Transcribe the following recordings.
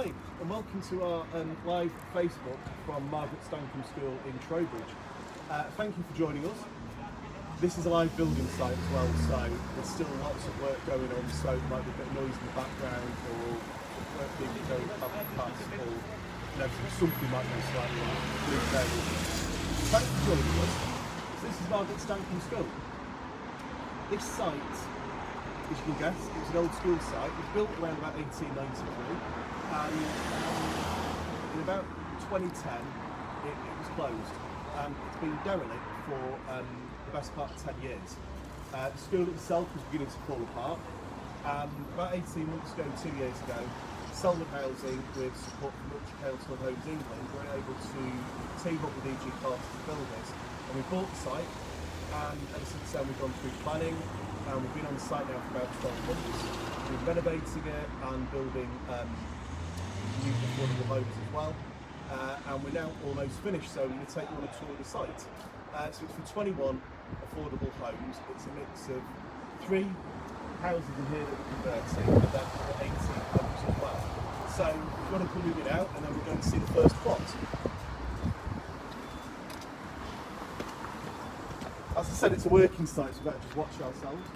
Hi, and welcome to our live Facebook from Margaret Stancomb School in Trowbridge. Thank you for joining us. This is a live building site as well, so there's still lots of work going on, so there might be a bit of noise in the background or work being going past or something might go slightly wrong. Please bear with us. Thanks for joining us. This is Margaret Stancomb School. This site, as you can guess, it was an old school site. It was built around about 1893. And in about 2010 it was closed, and it's been derelict for the best part of 10 years. The school itself was beginning to fall apart, and about 18 months ago, 2 years ago, Selman Housing, with support from Wiltshire Council and Homes England, were able to team up with E.G. Carter's builders, and we bought the site, and ever since then we've gone through planning, and we've been on the site now for about 12 months. We're renovating it and building new affordable homes as well, and we're now almost finished, so we're going to take you on a tour of the site. So it's for 21 affordable homes. It's a mix of 3 houses in here that we're converting, and then 18 homes as well. So we're going to come with you now, and then we're going to see the first plot. As I said, it's a working site, so we've got to just watch ourselves.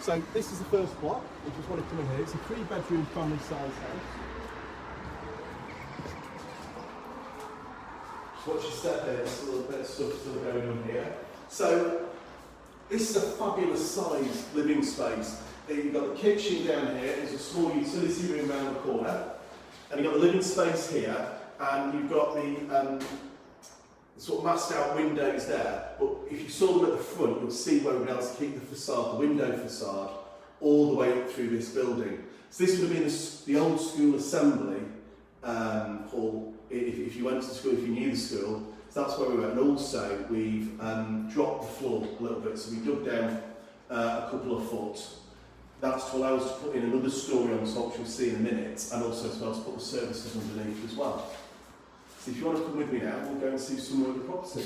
So this is the first plot. We just want to come in here. It's a 3-bedroom family size house. Just watch your step here. There's a little bit of stuff still going on here. So this is a fabulous sized living space. You've got the kitchen down here. There's a small utility room around the corner, and you've got the living space here, and you've got the sort of masked out windows there, but if you saw them at the front, you'll see where we'll be able to keep the facade, the window facade, all the way up through this building. So this would have been the old school assembly hall, if you went to school, if you knew the school. So that's where we went. And also we've dropped the floor a little bit, so we dug down a couple of foot. That's to allow us to put in another storey on top, which we'll see in a minute, and also as well to put the services underneath as well. So if you want to come with me now, we'll go and see some more of the property.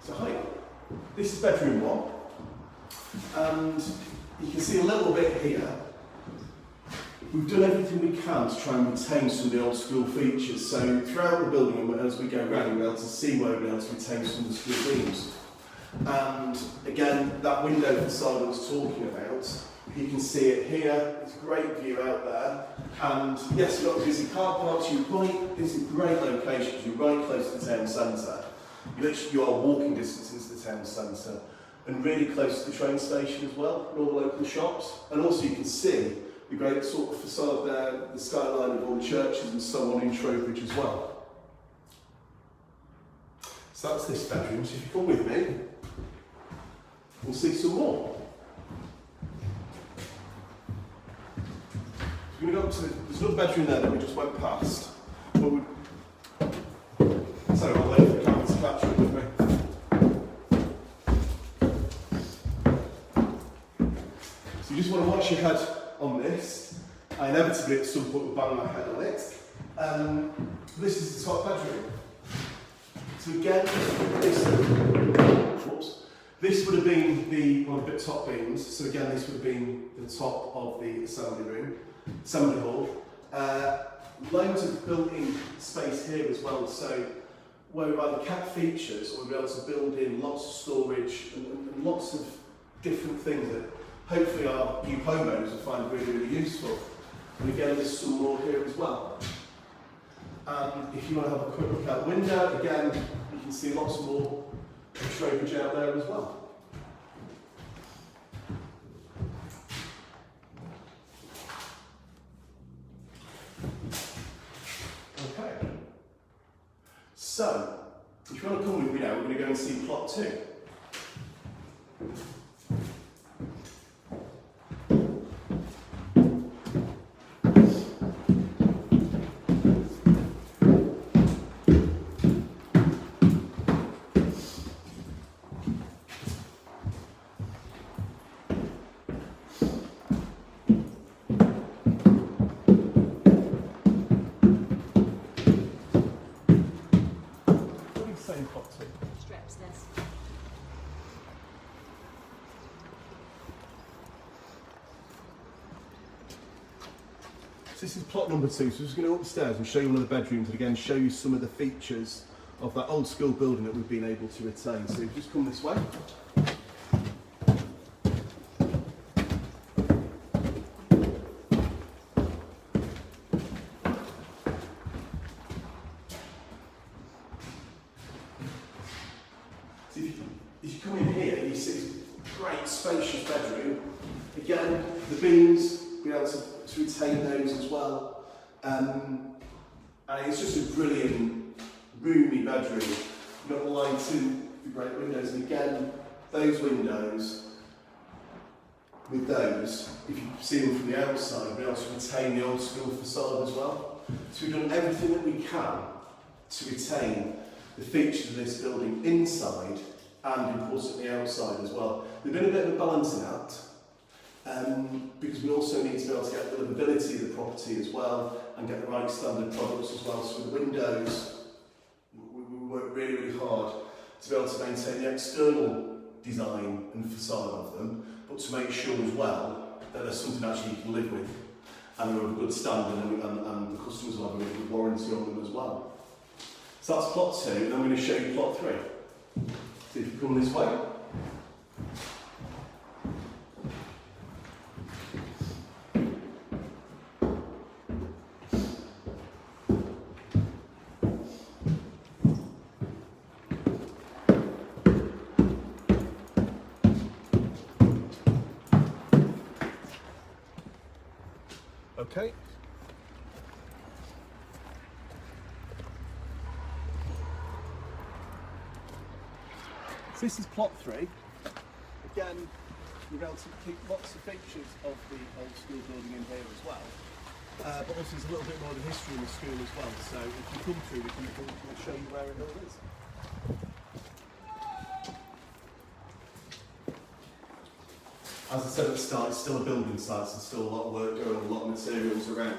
So hi, this is bedroom 1, and you can see a little bit here. We've done everything we can to try and retain some of the old school features, so throughout the building and as we go around we'll be able to see where we'll be able to retain some of the school themes. And again, that window facade I was talking about, you can see it here, it's a great view out there, and yes, you've got a busy car park, it's a great location because you're right close to the town centre. You are walking distance into the town centre, and really close to the train station as well, and all the local shops, and also you can see the great sort of facade there, the skyline of all the churches and so on in Trowbridge as well. So that's this bedroom, so if you come with me, we'll see some more. We're going to go up to there's another bedroom there that we just went past. Sorry, I'll wait for the camera to capture it with me. So you just want to watch your head on this. I inevitably at some point will bang my head on it. This is the top bedroom. So again, this would have been one of the top beams. So again, this would have been the top of the assembly hall. Loads of built-in space here as well. So where we've either kept features or we'll be able to build in lots of storage and lots of different things that hopefully our new homeowners will find really, really useful. And again, there's some more here as well. And if you want to have a quick look out the window, again, you can see lots more of Trowbridge out there as well. Okay. So, if you want to come with me now, we're going to go and see plot 2. business. So this is plot number 2, so we're just going to go upstairs and show you one of the bedrooms and again show you some of the features of that old school building that we've been able to retain. So if you just come this way. So if you come in here, you see this great spacious bedroom. Again, the beams, be able to retain those as well. And it's just a brilliant, roomy bedroom. You've got the lighting, the great windows, and again, those windows, with those, if you see them from the outside, you'll be able to retain the old school facade as well. So we've done everything that we can to retain the features of this building inside and importantly outside as well. There's been a bit of a balancing act because we also need to be able to get the livability of the property as well and get the right standard products as well. So with the windows, we work really, really hard to be able to maintain the external design and facade of them, but to make sure as well that there's something actually you can live with and they're of a good standard and the customers will have a really good warranty on them as well. So that's plot 2, and I'm going to show you plot 3. So if you come this way. Okay. So this is plot 3. Again, you're able to keep lots of features of the old school building in here as well. But also there's a little bit more of the history in the school as well. So if you come through, we'll show you where it all is. As I said at the start, it's still a building site, so there's still a lot of work going on, a lot of materials around.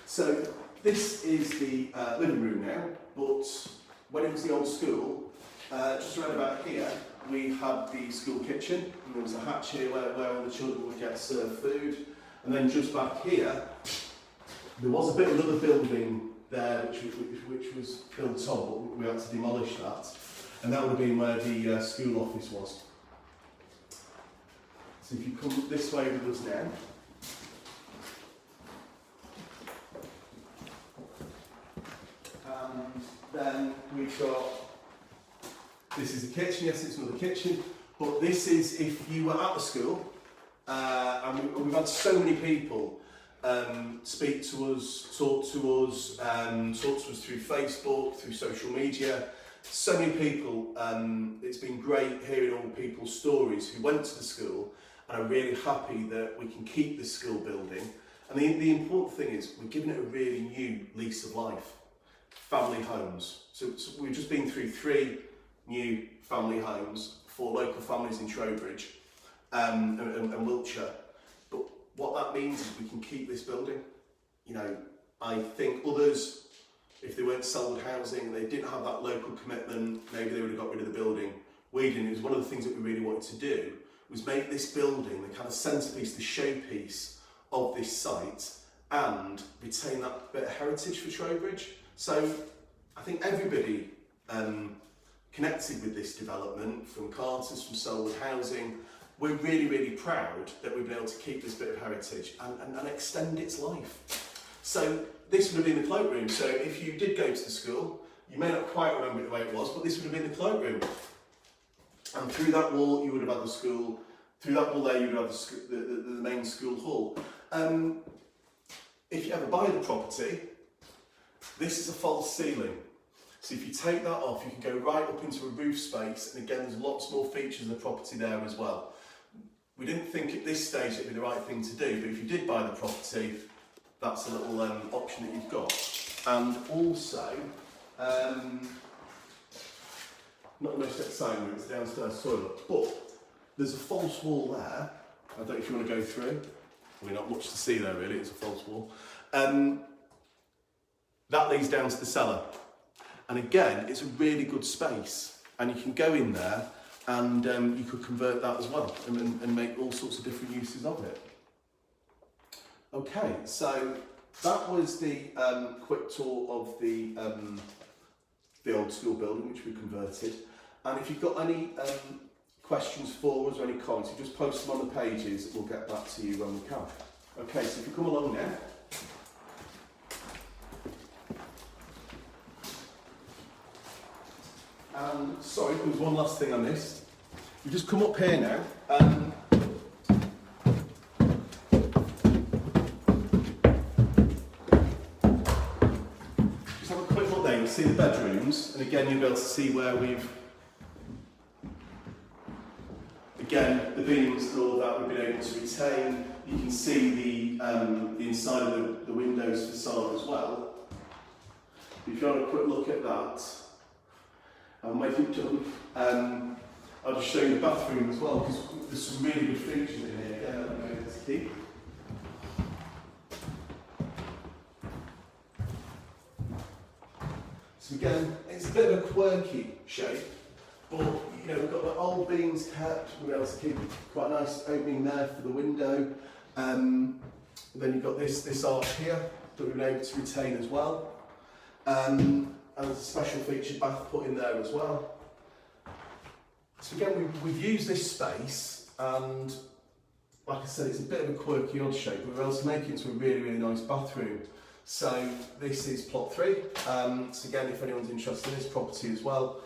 So this is the living room now, but when it was the old school, just around about here, we had the school kitchen, and there was a hatch here where all the children would get served food. And then just back here, there was a bit of another building there which was built on, but we had to demolish that. And that would have been where the school office was. So if you come this way with us now, and then we've got, this is the kitchen, yes it's another kitchen, but this is if you were at the school, and we've had so many people speak to us, talk to us through Facebook, through social media. So many people, it's been great hearing all people's stories who went to the school and are really happy that we can keep this school building. And the important thing is we're giving it a really new lease of life. Family homes. So we've just been through 3 new family homes for local families in Trowbridge and Wiltshire. But what that means is we can keep this building. You know, I think others, if they weren't Selwood housing, they didn't have that local commitment, maybe they would have got rid of the building. We didn't. It was one of the things that we really wanted to do, was make this building the kind of centrepiece, the showpiece of this site and retain that bit of heritage for Trowbridge. So I think everybody connected with this development, from Carter's, from Selwood Housing, we're really, really proud that we've been able to keep this bit of heritage and extend its life. So this would have been the cloakroom. So if you did go to the school, you may not quite remember it the way it was, but this would have been the cloakroom. And through that wall, you would have had the school. Through that wall there, you would have the main school hall. If you ever buy the property, this is a false ceiling. So if you take that off, you can go right up into a roof space. And again, there's lots more features of the property there as well. We didn't think at this stage it'd be the right thing to do, but if you did buy the property, that's a little option that you've got. And also, not the most exciting room, it's the downstairs toilet, but there's a false wall there. I don't know if you want to go through. I mean, not much to see there really, it's a false wall. That leads down to the cellar. And again, it's a really good space. and you can go in there and you could convert that as well and make all sorts of different uses of it. Okay, so that was the quick tour of the old school building which we converted. And if you've got any questions for us or any comments, you just post them on the pages. We'll get back to you when we can. Okay, so if you come along now. Sorry, there was one last thing I missed. You just come up here now. Just have a quick look there. You'll see the bedrooms, and again you'll be able to see where we've. Again, the beams and all of that we've been able to retain. You can see the inside of the windows facade as well. If you want a quick look at that, I'll make it done. I'll just show you the bathroom as well, because there's some really good features in here. Again, that I'm going to keep. So again, it's a bit of a quirky shape, but you know, we've got the old beams kept. We're able to keep quite a nice opening there for the window. Then you've got this arch here that we've been able to retain as well. And there's a special featured bath put in there as well. So again, we've used this space, and like I said, it's a bit of a quirky odd shape, but we're able to make it into a really, really nice bathroom. So this is plot 3. So again, if anyone's interested in this property as well,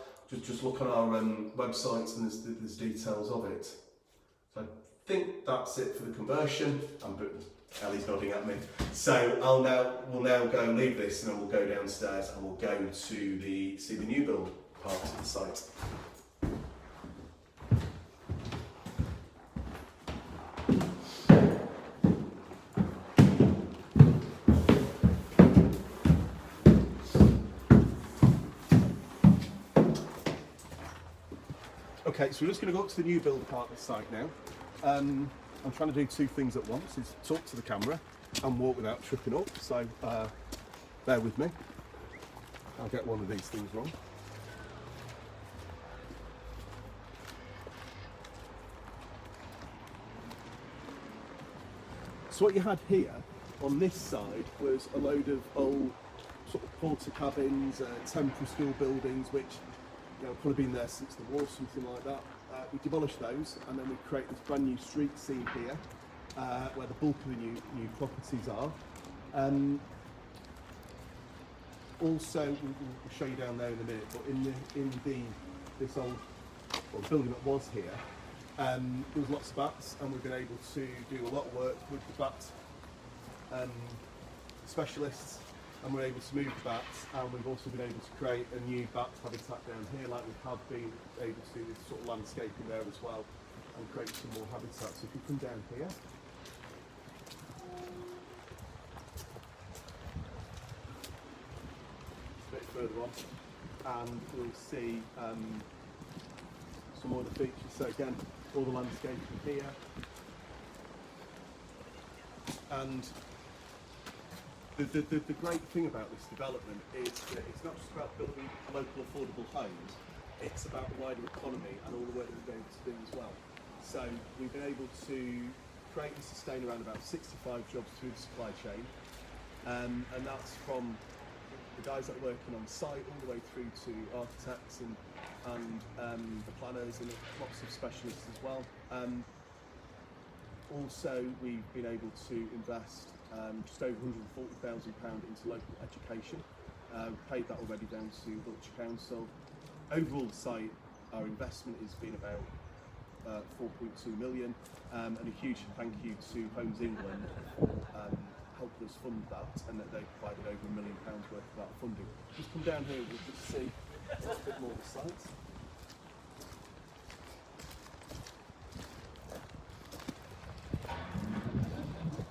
just look on our websites and there's details of it. So I think that's it for the conversion. Ellie's nodding at me. So we'll now go and leave this, and then we'll go downstairs and we'll go to see the new build part of the site. Okay, so we're just going to go up to the new build part of the site now. I'm trying to do 2 things at once, is talk to the camera and walk without tripping up, so bear with me. I'll get one of these things wrong. So what you had here on this side was a load of old sort of porter cabins, temporary school buildings, which probably been there since the war, something like that. We demolished those, and then we create this brand new street scene here, where the bulk of the new properties are. Also, we'll show you down there in a minute, but in this old building that was here, there was lots of bats, and we've been able to do a lot of work with the bat specialists, and we're able to move the bats, and we've also been able to create a new bat habitat down here, like we have been able to do this sort of landscaping there as well, and create some more habitat. So if you come down here, a bit further on, and we'll see some more of the features. So again, all the landscaping here, and the great thing about this development is that it's not just about building local affordable homes, it's about the wider economy and all the work that we're going to do as well. So we've been able to create and sustain around about 65 jobs through the supply chain, and that's from the guys that are working on site all the way through to architects and the planners and lots of specialists as well. Also, we've been able to invest just over £140,000 into local education. We've paid that already down to Wiltshire Council. Overall, the site, our investment has been about 4.2 million, and a huge thank you to Homes England for helping us fund that, and that they provided over £1 million worth of that funding. Just come down here, we'll just see a little bit more of the site.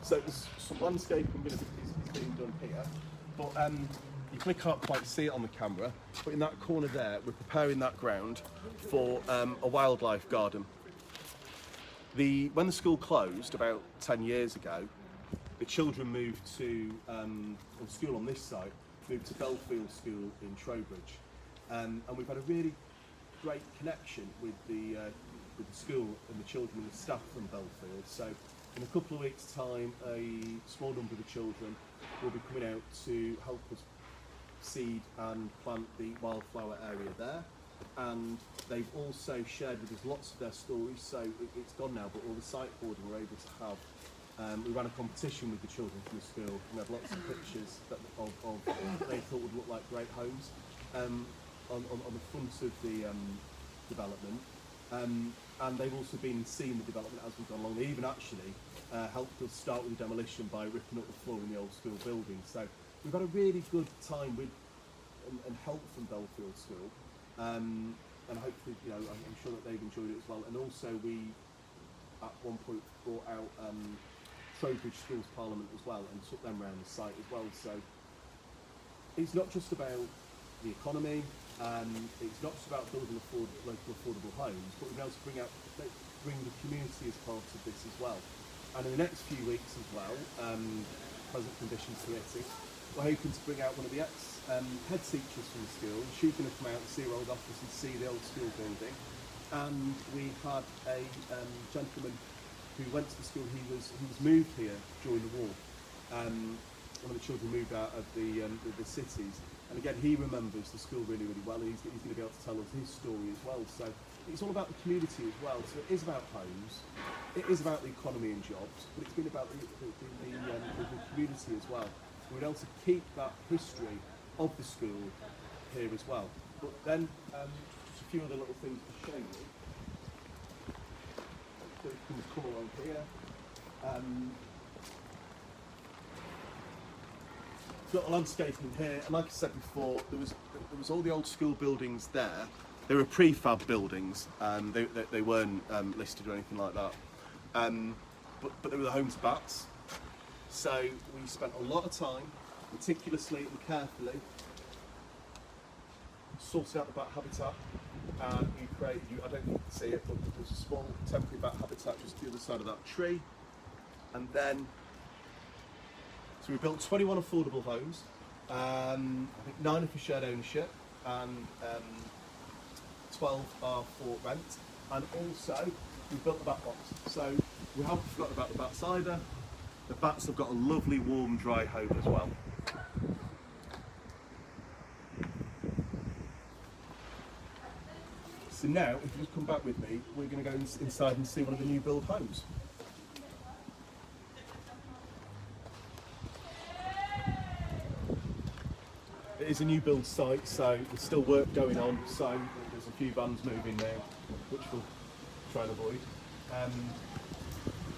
So there's some landscaping is being done here, but you can't quite see it on the camera, but in that corner there, we're preparing that ground for a wildlife garden. When the school closed about 10 years ago, the children moved to, the school on this site, moved to Belfield School in Trowbridge. And we've had a really great connection with the school and the children and the staff from Belfield. So in a couple of weeks' time, a small number of the children will be coming out to help us seed and plant the wildflower area there. And they've also shared with us lots of their stories, so it's gone now, but all the site boarding we're able to have. We ran a competition with the children from the school, and we had lots of pictures of what they thought would look like great homes on the front of the development. And they've also been seeing the development as we've gone along. They even actually helped us start with the demolition by ripping up the floor in the old school building. So we've had a really good time with and help from Belfield School. And hopefully, you know, I'm sure that they've enjoyed it as well. And also we, at one point, brought out Trowbridge Schools Parliament as well and took them around the site as well. So it's not just about the economy, it's not just about building local affordable homes, but we've been able to bring the community as part of this as well. And in the next few weeks as well, present conditions permitting, we're hoping to bring out one of the head teachers from the school. She's going to come out and see our old office and see the old school building. And we had a gentleman who went to the school. He was moved here during the war. One of the children moved out of the cities, and again he remembers the school really, really well, and he's going to be able to tell us his story as well. So it's all about the community as well. So it is about homes, it is about the economy and jobs, but it's been about the community as well. We're able to keep that history of the school here as well. But then just a few other little things to show you. So you can come along here. Got a landscaping here, and like I said before, there was all the old school buildings there. They were prefab buildings, and they weren't listed or anything like that. But they were the home to bats. So we spent a lot of time, meticulously and carefully, sorting out the bat habitat. And we created, I don't think you can see it, but there's a small temporary bat habitat just to the other side of that tree. And then, so we built 21 affordable homes, I think 9 are for shared ownership, and 12 are for rent. And also, we built the bat box. So we haven't forgotten about the bats either. The bats have got a lovely, warm, dry home as well. So now, if you just come back with me, we're going to go inside and see one of the new build homes. It is a new build site, so there's still work going on, so there's a few vans moving now, which we'll try and avoid.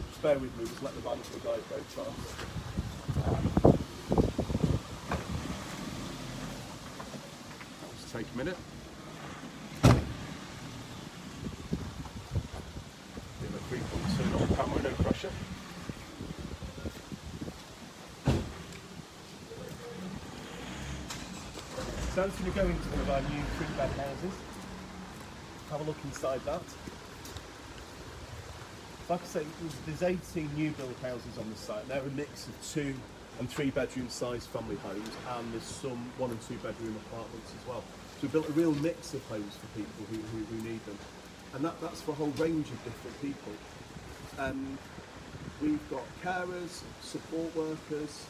Just bear with me, just let the vans go fast. Just take a minute. Give a 3.2 on camera, no pressure. So I'm going to go into one of our new 3-bed houses, have a look inside that. Like I say, there's 18 new build houses on the site. They're a mix of 2 and 3 bedroom sized family homes, and there's some 1 and 2 bedroom apartments as well. So we built a real mix of homes for people who need them. And that's for a whole range of different people. We've got carers, support workers,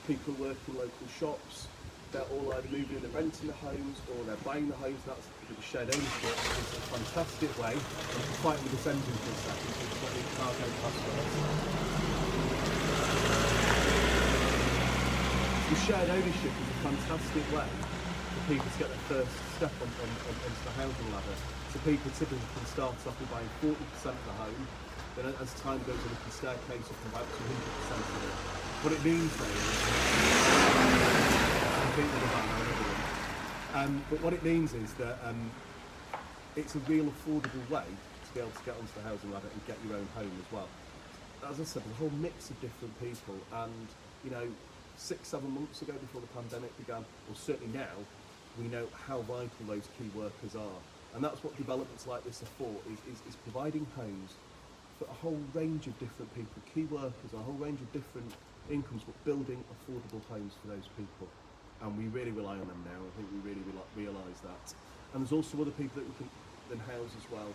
people working in local shops. They're all either moving and renting the homes, or they're buying the homes. That's the shared ownership. It's a fantastic way. And I'm fighting with this engine for a second, so it's got the cargo passwords. The shared ownership is a fantastic way for people to get their first step onto the housing ladder. So people typically can start off with buying 40% of the home, then as time goes on, they can staircase up and about to 100% of it. What it means then is, but what it means is that it's a real affordable way to be able to get onto the housing ladder and get your own home as well. As I said, there's a whole mix of different people, and you know, 6-7 months ago before the pandemic began, or certainly now, we know how vital those key workers are. And that's what developments like this are for, is providing homes for a whole range of different people, key workers, a whole range of different incomes, but building affordable homes for those people. And we really rely on them now. I think we really realise that. And there's also other people that we can than house as well.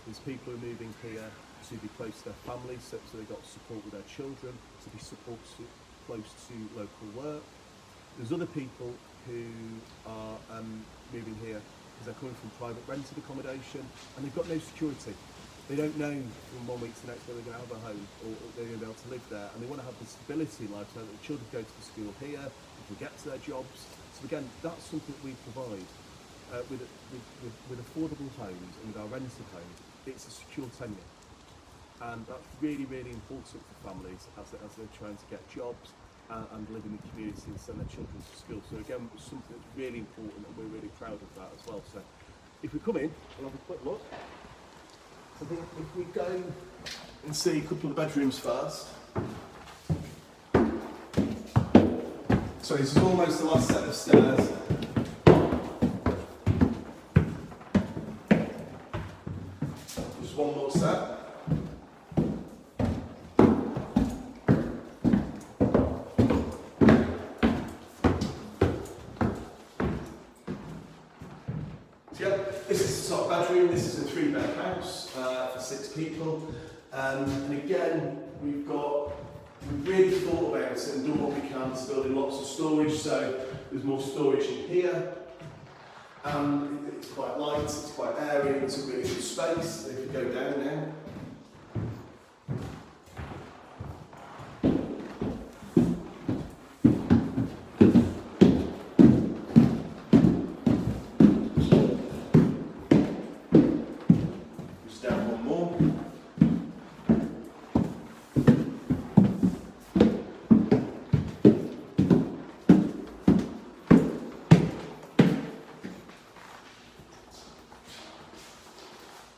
There's people who are moving here to be close to their families, so they've got support with their children, to be close to local work. There's other people who are moving here because they're coming from private rented accommodation and they've got no security. They don't know from 1 week to the next whether they're going to have a home or they're going to be able to live there, and they want to have the stability in life so that the children go to the school here, they can get to their jobs. So again, that's something we provide with affordable homes and with our rented homes. It's a secure tenure, and that's really, really important for families as they're trying to get jobs and live in the community and send their children to school. So again, it's something that's really important, and we're really proud of that as well. So if we come in, we'll have a quick look. I think if we go and see a couple of the bedrooms first. So this is almost the last set of stairs. Just one more set. This is the top bedroom. This is a 3-bed house for 6 people, and again we've really thought about it and done what we can to build in lots of storage. So there's more storage in here, and it's quite light, it's quite airy, it's a really good space. If you go down now.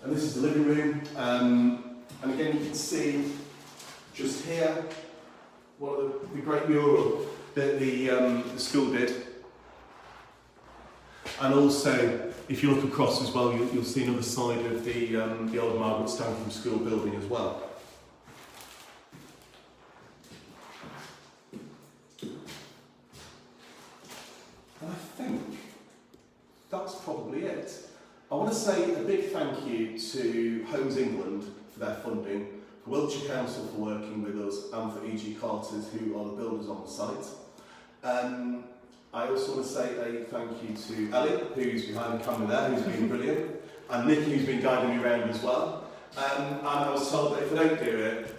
And this is the living room, and again you can see just here one of the great mural that the school did, and also if you look across as well you'll see another side of the old Margaret Stancomb school building as well. And I think that's probably it. I want to say a big thank you to Homes England for their funding, for Wiltshire Council for working with us, and for E.G. Carter's, who are the builders on the site. I also want to say a thank you to Ellie, who's behind the camera there, who's been brilliant, and Nick, who's been guiding me around as well. And I was told that if I don't do it,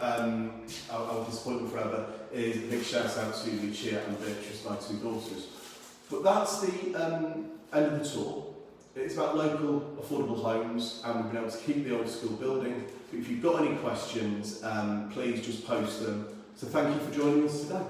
I'll disappoint them forever. Is a big shout out to Lucia and Beatrice, my 2 daughters. But that's the end of the tour. It's about local, affordable homes, and we've been able to keep the old school building. But if you've got any questions, please just post them. So thank you for joining us today.